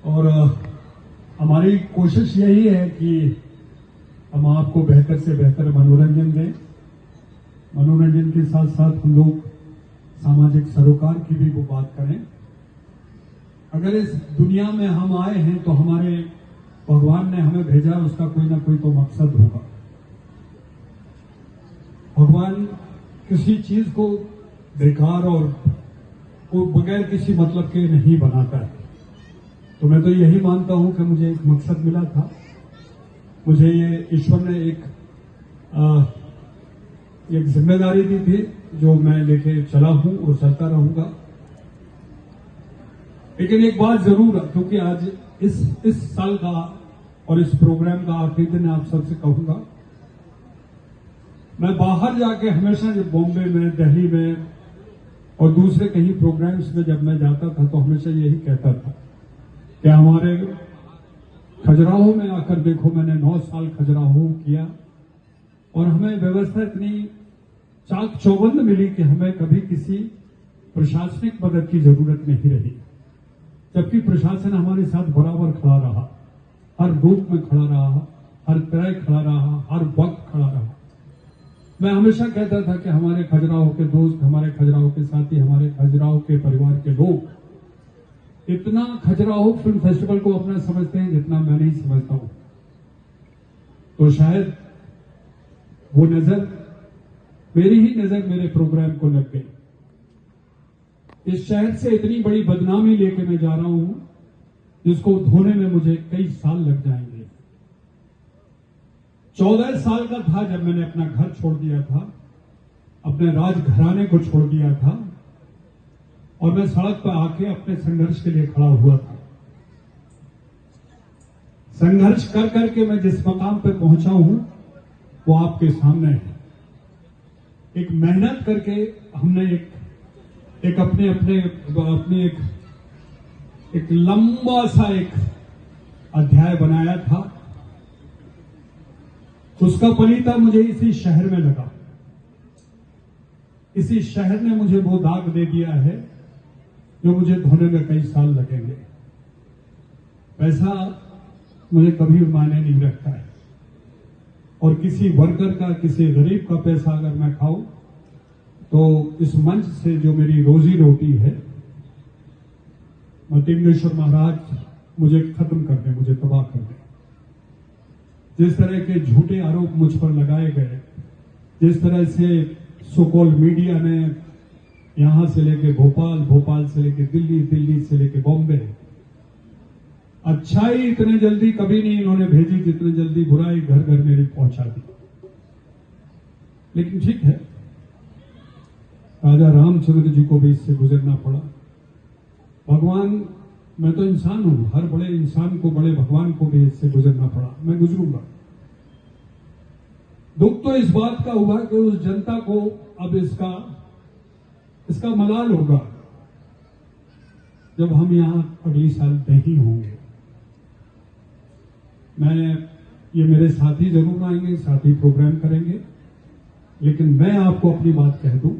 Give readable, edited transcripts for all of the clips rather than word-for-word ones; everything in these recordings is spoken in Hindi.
और हमारी कोशिश यही है कि हम आपको बेहतर से बेहतर मनोरंजन दें। मनोरंजन के साथ साथ हम लोग सामाजिक सरोकार की भी वो बात करें। अगर इस दुनिया में हम आए हैं तो हमारे भगवान ने हमें भेजा, उसका कोई ना कोई तो मकसद होगा। भगवान किसी चीज को बेकार और बगैर किसी मतलब के नहीं बनाता है। तो मैं तो यही मानता हूं कि मुझे एक मकसद मिला था, मुझे ये ईश्वर ने एक जिम्मेदारी दी थी जो मैं लेके चला हूं और चलता रहूंगा। लेकिन एक बात जरूर, क्योंकि आज इस साल का और इस प्रोग्राम का आखिरी दिन आप सबसे कहूंगा, मैं बाहर जाके हमेशा जब बॉम्बे में, दिल्ली में और दूसरे कहीं प्रोग्राम्स में जब मैं जाता था तो हमेशा यही कहता था कि हमारे खजुराहो में आकर देखो, मैंने 9 साल खजुराहो किया और हमें व्यवस्था इतनी चाक चौबंद मिली कि हमें कभी किसी प्रशासनिक मदद की जरूरत नहीं रही, जबकि प्रशासन हमारे साथ बराबर खड़ा रहा, हर रूप में खड़ा रहा, हर तरह खड़ा रहा, हर वक्त खड़ा रहा। मैं हमेशा कहता था कि हमारे खजुराहो के दोस्त, हमारे खजुराहो के साथी, हमारे खजुराहो के परिवार के लोग इतना खजुराहो फिल्म फेस्टिवल को अपना समझते हैं जितना मैं नहीं समझता हूं। तो शायद वो नजर, मेरी ही नजर मेरे प्रोग्राम को लग गई। इस शहर से इतनी बड़ी बदनामी लेके मैं जा रहा हूं जिसको धोने में मुझे कई साल लग जाएंगे। 14 साल का था जब मैंने अपना घर छोड़ दिया था, अपने राजघराने को छोड़ दिया था और मैं सड़क पर आके अपने संघर्ष के लिए खड़ा हुआ था। संघर्ष कर करके मैं जिस मकाम पे पहुंचा हूं वो आपके सामने है। एक मेहनत करके हमने एक अपने एक लंबा सा एक अध्याय बनाया था। उसका फलिता मुझे इसी शहर में लगा। इसी शहर ने मुझे वो दाग दे दिया है जो मुझे धोने में कई साल लगेंगे। पैसा मुझे कभी मायने नहीं रखता है और किसी वर्कर का, किसी गरीब का पैसा अगर मैं खाऊं तो इस मंच से जो मेरी रोजी रोटी है, मतिंगेश्वर महाराज मुझे खत्म कर दे, मुझे तबाह कर दे। जिस तरह के झूठे आरोप मुझ पर लगाए गए, जिस तरह से सोकॉल मीडिया ने यहां से लेके भोपाल, भोपाल से लेके दिल्ली, दिल्ली से लेके बॉम्बे, अच्छाई इतने जल्दी कभी नहीं इन्होंने भेजी जितने जल्दी बुराई घर घर मेरी पहुंचा दी। लेकिन ठीक है, राजा रामचंद्र जी को भी इससे गुजरना पड़ा। भगवान, मैं तो इंसान हूं, हर बड़े इंसान को, बड़े भगवान को भी इससे गुजरना पड़ा, मैं गुजरूंगा। दुख तो इस बात का हुआ कि उस जनता को अब इसका मलाल होगा जब हम यहां अगली साल नहीं होंगे। ये मेरे साथी जरूर आएंगे, साथी प्रोग्राम करेंगे, लेकिन मैं आपको अपनी बात कह दूं,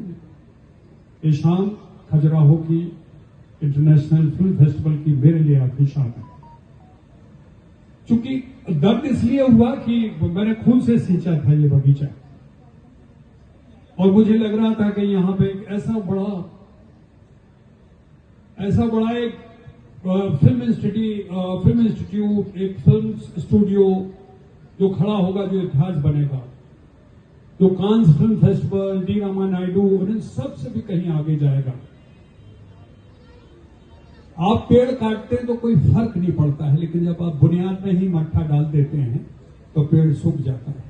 ये शाम खजुराहो की इंटरनेशनल फिल्म फेस्टिवल की मेरे लिए आखिरी शाम है। चूंकि दर्द इसलिए हुआ कि मैंने खून से सींचा था ये बगीचा और मुझे लग रहा था कि यहां पे एक ऐसा बड़ा एक फिल्म इंस्टीट्यूट, एक फिल्म स्टूडियो जो खड़ा होगा, जो इतिहास बनेगा, जो Cannes film festival, D Rama Naidu और इन सबसे भी कहीं आगे जाएगा। आप पेड़ काटते हैं तो कोई फर्क नहीं पड़ता है, लेकिन जब आप बुनियाद में ही मट्ठा डाल देते हैं तो पेड़ सूख जाता है,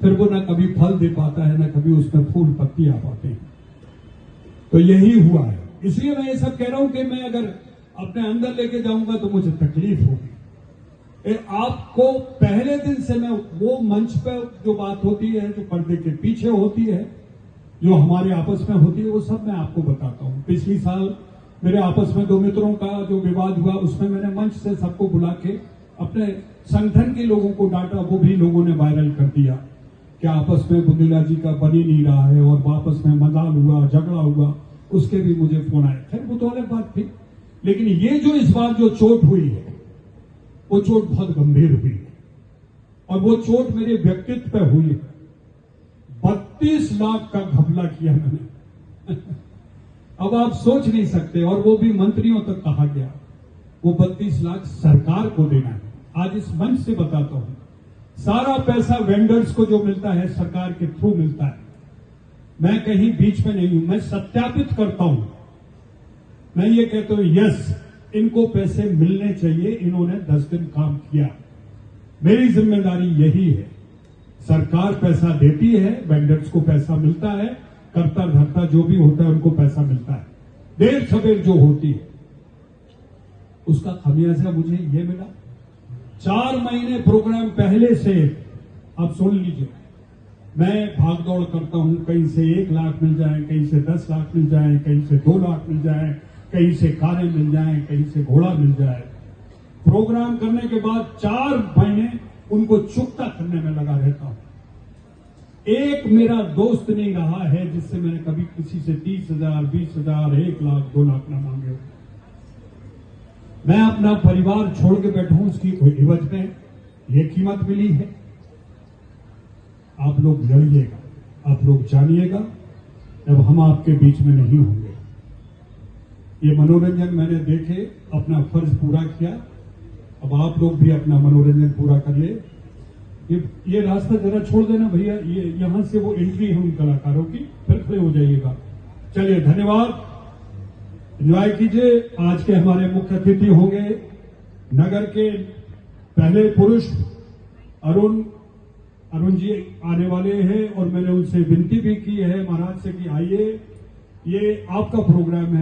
फिर वो ना कभी फल दे पाता है, ना कभी उसमें फूल पत्ती आ पाते हैं। तो यही हुआ है। इसलिए मैं ये सब कह रहा हूं कि मैं अगर अपने अंदर लेके जाऊंगा तो मुझे तकलीफ होगी। आपको पहले दिन से मैं वो मंच पर जो बात होती है, जो पर्दे के पीछे होती है, जो हमारे आपस में होती है, वो सब मैं आपको बताता हूं। पिछली साल मेरे आपस में 2 मित्रों का जो विवाद हुआ, उसमें मैंने मंच से सबको बुला के अपने संगठन के लोगों को डांटा, वो भी लोगों ने वायरल कर दिया कि आपस में बुंदेला जी का बन ही नहीं रहा है और आपस में मजाल हुआ, झगड़ा हुआ, उसके भी मुझे फोन आए। खैर वो तो अलग बात थी, लेकिन ये जो इस बार जो चोट हुई है वो चोट बहुत गंभीर हुई है और वो चोट मेरे व्यक्तित्व पे हुई है। 32 लाख का घपला किया मैंने। अब आप सोच नहीं सकते, और वो भी मंत्रियों तक कहा गया वो 32 लाख सरकार को देना है। आज इस मंच से बताता हूं, सारा पैसा वेंडर्स को जो मिलता है सरकार के थ्रू मिलता है। मैं कहीं बीच में नहीं हूं, मैं सत्यापित करता हूं। मैं ये कहता हूं यस, इनको पैसे मिलने चाहिए, इन्होंने 10 दिन काम किया। मेरी जिम्मेदारी यही है, सरकार पैसा देती है, वेंडर्स को पैसा मिलता है, करता धरता जो भी होता है उनको पैसा मिलता है। देर सवेर जो होती है उसका खमियाजा मुझे ये मिला। 4 महीने प्रोग्राम पहले से, आप सुन लीजिए, मैं भागदौड़ करता हूं, कहीं से 1 लाख मिल जाए, कहीं से 10 लाख मिल जाए, कहीं से 2 लाख मिल जाए, कहीं से कारें मिल जाए, कहीं से घोड़ा मिल जाए। प्रोग्राम करने के बाद 4 महीने उनको चुकता करने में लगा रहता हूं। एक मेरा दोस्त नहीं रहा है जिससे मैंने कभी किसी से 30,000, 20,000, 1 लाख, 2 लाख ना मांगे हो। मैं अपना परिवार छोड़ के बैठा हूं, उसकी कोई इवज में ये कीमत मिली है। आप लोग लड़िएगा, आप लोग जानिएगा, जब हम आपके बीच में नहीं होंगे। ये मनोरंजन मैंने देखे, अपना फर्ज पूरा किया, अब आप लोग भी अपना मनोरंजन पूरा करिए। ये रास्ता जरा छोड़ देना भैया, ये यहां से वो एंट्री है उन कलाकारों की, फिर खड़े हो जाइएगा। चलिए, धन्यवाद, एंजॉय कीजिए। आज के हमारे मुख्य अतिथि होंगे नगर के पहले पुरुष अरुण जी आने वाले हैं, और मैंने उनसे विनती भी की है महाराज से कि आइए, ये आपका प्रोग्राम है।